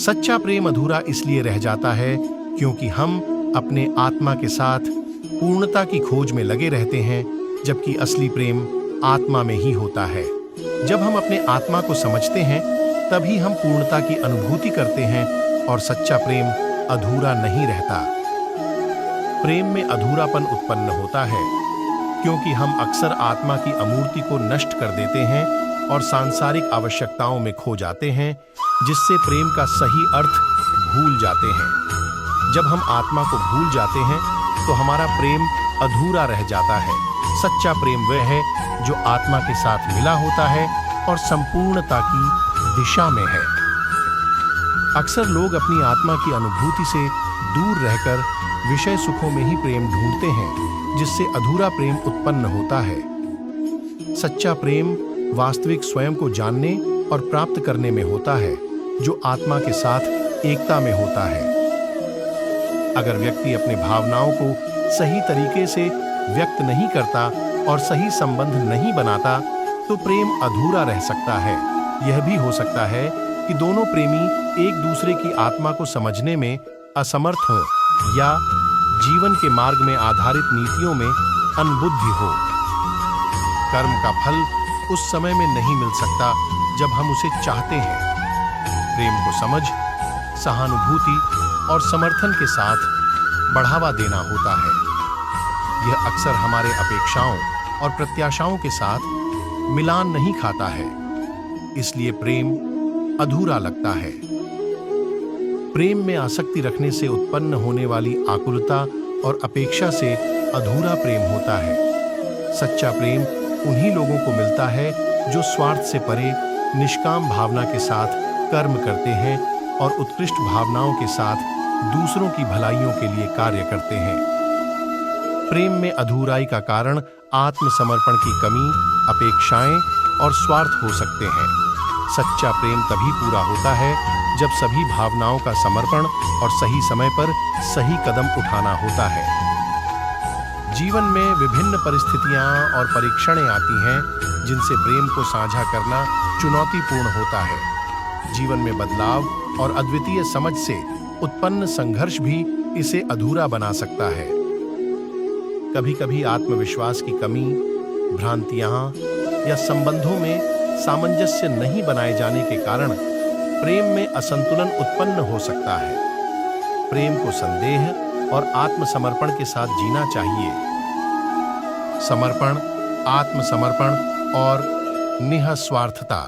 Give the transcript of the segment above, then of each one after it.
सच्चा प्रेम अधूरा इसलिए रह जाता है क्योंकि हम अपने आत्मा के साथ पूर्णता की खोज में लगे रहते हैं, जबकि असली प्रेम आत्मा में ही होता है। जब हम अपने आत्मा को समझते हैं, तभी हम पूर्णता की अनुभूति करते हैं और सच्चा प्रेम अधूरा नहीं रहता। प्रेम में अधूरापन उत्पन्न होता है क्योंकि हम अक्सर आत्मा की अमूर्ति को नष्ट कर देते हैं और सांसारिक आवश्यकताओं में खो जाते हैं, जिससे प्रेम का सही अर्थ भूल जाते हैं। जब हम आत्मा को भूल जाते हैं तो हमारा प्रेम अधूरा रह जाता है। सच्चा प्रेम वह है जो आत्मा के साथ मिला होता है और संपूर्णता की दिशा में है। अक्सर लोग अपनी आत्मा की अनुभूति से दूर रहकर विषय सुखों में ही प्रेम ढूंढते हैं, जिससे अधूरा प्रेम उत्पन्न होता है। सच्चा प्रेम वास्तविक स्वयं को जानने और प्राप्त करने में होता है, जो आत्मा के साथ एकता में होता है। अगर व्यक्ति अपने भावनाओं को सही तरीके से व्यक्त नहीं करता और सही संबंध नहीं बनाता, तो प्रेम अधूरा रह सकता है। यह भी हो सकता है कि दोनों प्रेमी एक दूसरे की आत्मा को समझने में असमर्थ हों या जीवन के मार्ग में आधारित नीतियों में अनबुद्धि हो। कर्म का फल उस समय में नहीं मिल सकता जब हम उसे चाहते हैं। प्रेम को समझ, सहानुभूति और समर्थन के साथ बढ़ावा देना होता है। यह अक्सर हमारे अपेक्षाओं और प्रत्याशाओं के साथ मिलान नहीं खाता है, इसलिए प्रेम अधूरा लगता है। प्रेम में आसक्ति रखने से उत्पन्न होने वाली आकुलता और अपेक्षा से अधूरा प्रेम होता है। सच्चा प्रेम उन्हीं लोगों को मिलता है जो स्वार्थ से परे निष्काम भावना के साथ कर्म करते हैं और उत्कृष्ट भावनाओं के साथ दूसरों की भलाइयों के लिए कार्य करते हैं। प्रेम में अधूराई का कारण आत्मसमर्पण की कमी, अपेक्षाएं और स्वार्थ हो सकते हैं। सच्चा प्रेम तभी पूरा होता है जब सभी भावनाओं का समर्पण और सही समय पर सही कदम उठाना होता है। जीवन में विभिन्न परिस्थितियां और परीक्षणें आती हैं, जिनसे प्रेम को साझा करना चुनौतीपूर्ण होता है। जीवन में बदलाव और अद्वितीय समझ से उत्पन्न संघर्ष भी इसे अधूरा बना सकता है। कभी-कभी आत्मविश्वास की कमी, भ्रांतियां या संबंधों में सामंजस्य नहीं बनाए जाने के कारण प्रेम में असंतुलन उत्पन्न हो सकता है। प्रेम को संदेह और आत्मसमर्पण के साथ जीना चाहिए। समर्पण, आत्मसमर्पण और निःस्वार्थता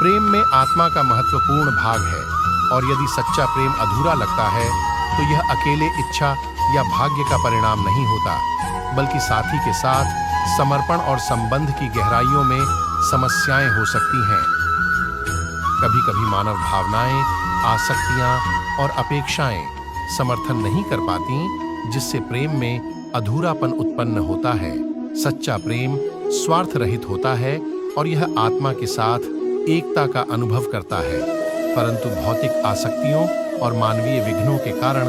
प्रेम में आत्मा का महत्वपूर्ण भाग है, और यदि सच्चा प्रेम अधूरा लगता है तो यह अकेले इच्छा या भाग्य का परिणाम नहीं होता, बल्कि साथी के साथ समर्पण और संबंध की गहराइयों में समस्याएं हो सकती हैं। कभी-कभी मानव भावनाएं, आसक्तियां और अपेक्षाएं समर्थन नहीं कर पाती, जिससे प्रेम में अधूरापन उत्पन्न होता है। सच्चा प्रेम स्वार्थ रहित होता है और यह आत्मा के साथ एकता का अनुभव करता है, परंतु भौतिक आसक्तियों और मानवीय विघ्नों के कारण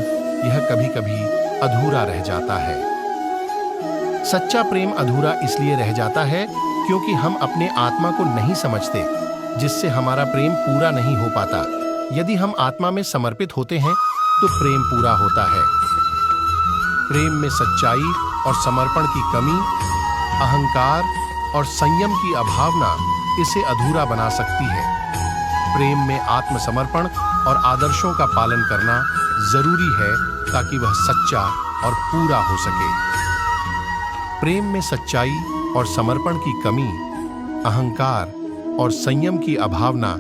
यह कभी-कभी अधूरा रह जाता है। सच्चा प्रेम अधूरा इसलिए रह जाता है क्योंकि हम अपने आत्मा को नहीं समझते, जिससे हमारा प्रेम पूरा नहीं हो पाता। यदि हम आत्मा में समर्पित होते हैं तो प्रेम पूरा होता है। प्रेम में सच्चाई और समर्पण की कमी, अहंकार और संयम की अभावना इसे अधूरा बना सकती है। प्रेम में आत्मसमर्पण और आदर्शों का पालन करना जरूरी है ताकि वह सच्चा और पूरा हो सके। प्रेम में सच्चाई और समर्पण की कमी, अहंकार और संयम की अभावना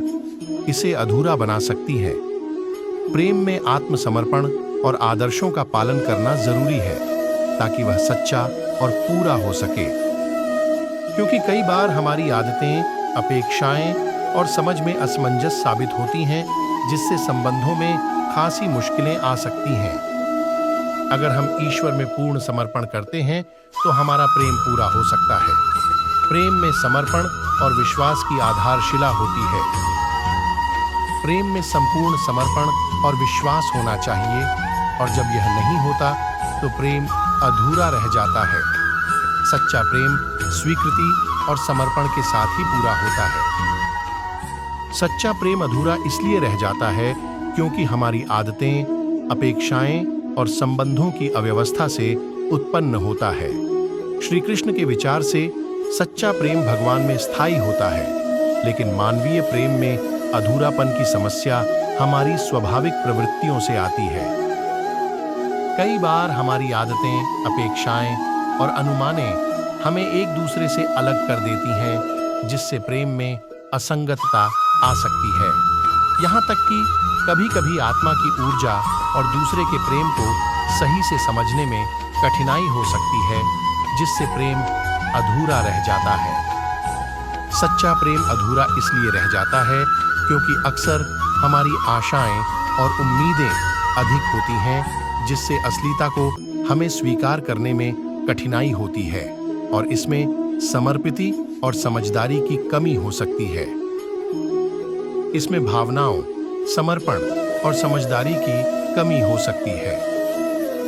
इसे अधूरा बना सकती है। प्रेम में आत्मसमर्पण और आदर्शों का पालन करना जरूरी है ताकि वह सच्चा और पूरा हो सके, क्योंकि कई बार हमारी आदतें, अपेक्षाएं और समझ में असमंजस साबित होती हैं, जिससे संबंधों में खासी मुश्किलें आ सकती हैं। अगर हम ईश्वर में पूर्ण समर्पण करते हैं तो हमारा प्रेम पूरा हो सकता है। प्रेम में समर्पण और विश्वास की आधारशिला होती है। प्रेम में संपूर्ण समर्पण और विश्वास होना चाहिए, और जब यह नहीं होता तो प्रेम अधूरा रह जाता है। सच्चा प्रेम स्वीकृति और समर्पण के साथ ही पूरा होता है। सच्चा प्रेम अधूरा इसलिए रह जाता है क्योंकि हमारी आदतें, अपेक्षाएं और संबंधों की अव्यवस्था से उत्पन्न होता है। श्री कृष्ण के विचार से सच्चा प्रेम भगवान में स्थायी होता है, लेकिन मानवीय प्रेम में अधूरापन की समस्या हमारी स्वाभाविक प्रवृत्तियों से आती है। कई बार हमारी आदतें, अपेक्षाएं और अनुमाने हमें एक दूसरे से अलग कर देती हैं, जिससे प्रेम में असंगतता आ सकती है। यहाँ तक कि कभी-कभी आत्मा की ऊर्जा और दूसरे के प्रेम को सही से समझने में कठिनाई हो सकती है, जिससे प्रेम अधूरा रह जाता है। सच्चा प्रेम अधूरा इसलिए रह जाता है क्योंकि अक्सर हमारी आशाएं और उम्मीदें अधिक होती हैं, जिससे असलीता को हमें स्वीकार करने में कठिनाई होती है और इसमें समर्पिति और समझदारी की कमी हो सकती है। इसमें भावनाओं, समर्पण और समझदारी की कमी हो सकती है।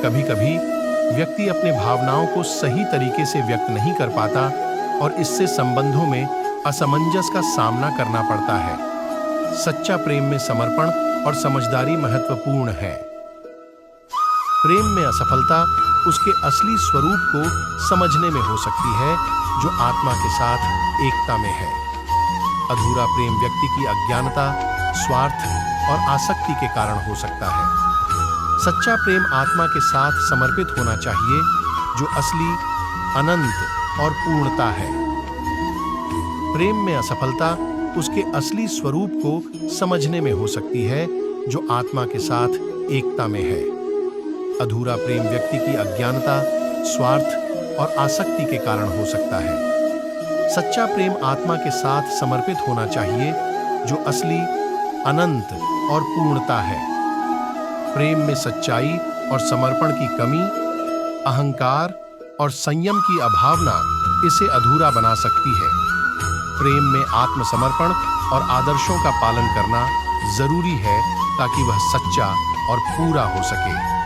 कभी-कभी व्यक्ति अपने भावनाओं को सही तरीके से व्यक्त नहीं कर पाता और इससे संबंधों में असमंजस का सामना करना पड़ता है। सच्चा प्रेम में समर्पण और समझदारी महत्वपूर्ण है। प्रेम में असफलता उसके असली स्वरूप को समझने में हो सकती है, जो आत्मा के साथ एकता में है। अधूरा प्रेम व्यक्ति की अज्ञानता, स्वार्थ और आसक्ति के कारण हो सकता है। सच्चा प्रेम आत्मा के साथ समर्पित होना चाहिए, जो असली, अनंत और पूर्णता है। प्रेम में असफलता उसके असली स्वरूप को समझने में हो सकती है, जो आत्मा के साथ एकता में है। अधूरा प्रेम व्यक्ति की अज्ञानता, स्वार्थ और आसक्ति के कारण हो सकता है। सच्चा प्रेम आत्मा के साथ समर्पित होना चाहिए, जो असली, अनंत और पूर्णता है। प्रेम में सच्चाई और समर्पण की कमी, अहंकार और संयम की अभावना इसे अधूरा बना सकती है। प्रेम में आत्मसमर्पण और आदर्शों का पालन करना जरूरी है ताकि वह सच्चा और पूरा हो सके।